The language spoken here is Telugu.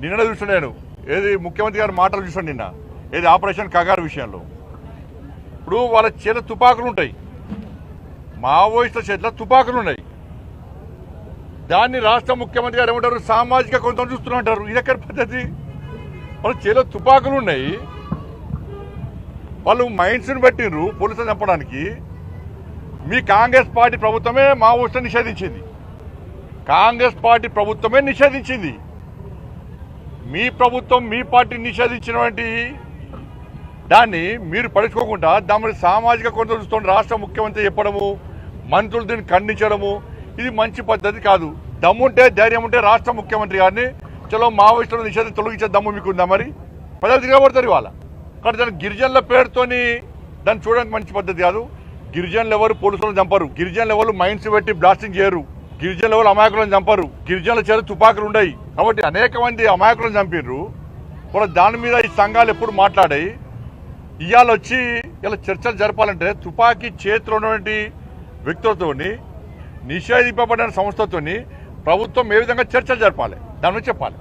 నిన్న చూసాను నేను ఏది ముఖ్యమంత్రి గారి మాటలు చూసాను నిన్న ఏది ఆపరేషన్ కగారు విషయంలో. ఇప్పుడు వాళ్ళ చేత తుపాకులు ఉంటాయి, మావోయిస్టుల చేతిలో తుపాకులు ఉన్నాయి. దాన్ని రాష్ట్ర ముఖ్యమంత్రి గారు ఏమంటారు, సామాజిక కొంత చూస్తున్నట్టారు. ఇది ఎక్కడ పద్ధతి? వాళ్ళ చేతిలో తుపాకులు ఉన్నాయి, వాళ్ళు మైండ్స్ని పెట్టిండ్రు పోలీసులు చంపడానికి. మీ కాంగ్రెస్ పార్టీ ప్రభుత్వమే మావోయిస్టులను నిషేధించింది, కాంగ్రెస్ పార్టీ ప్రభుత్వమే నిషేధించింది. మీ ప్రభుత్వం మీ పార్టీ నిషేధించినటువంటి దాన్ని మీరు పడుచుకోకుండా దాని సామాజిక కొంత చూస్తున్న రాష్ట్ర ముఖ్యమంత్రి చెప్పడము, మంత్రులు దీన్ని ఖండించడము, ఇది మంచి పద్ధతి కాదు. దమ్ముంటే ధైర్యం ఉంటే రాష్ట్ర ముఖ్యమంత్రి గారిని చలో మావోయిస్టులను నిషేధం తొలగించే దమ్ము మీకుందా? మరి ప్రజలు తిరగబడతారు ఇవాళ. కానీ దాని గిరిజనుల పేరుతోని దాన్ని చూడడానికి మంచి పద్ధతి కాదు. గిరిజనులు ఎవరు పోలీసులను చంపరు, గిరిజనులు ఎవరు మైండ్స్ పెట్టి బ్లాస్టింగ్ చేయరు, గిరిజనులు ఎవరు అమాయకులను చంపరు, గిరిజనుల చేత తుపాకులు ఉన్నాయి. కాబట్టి అనేక మంది అమాయకులను చంపిర్రు. కూడా దాని మీద ఈ సంఘాలు ఎప్పుడు మాట్లాడాయి. ఇవాళ వచ్చి ఇలా చర్చలు జరపాలంటే తుపాకీ చేతిలో ఉన్నటువంటి వ్యక్తులతో నిషేధింపబడిన సంస్థతో ప్రభుత్వం ఏ విధంగా చర్చలు జరపాలి దాని నుంచి చెప్పాలి.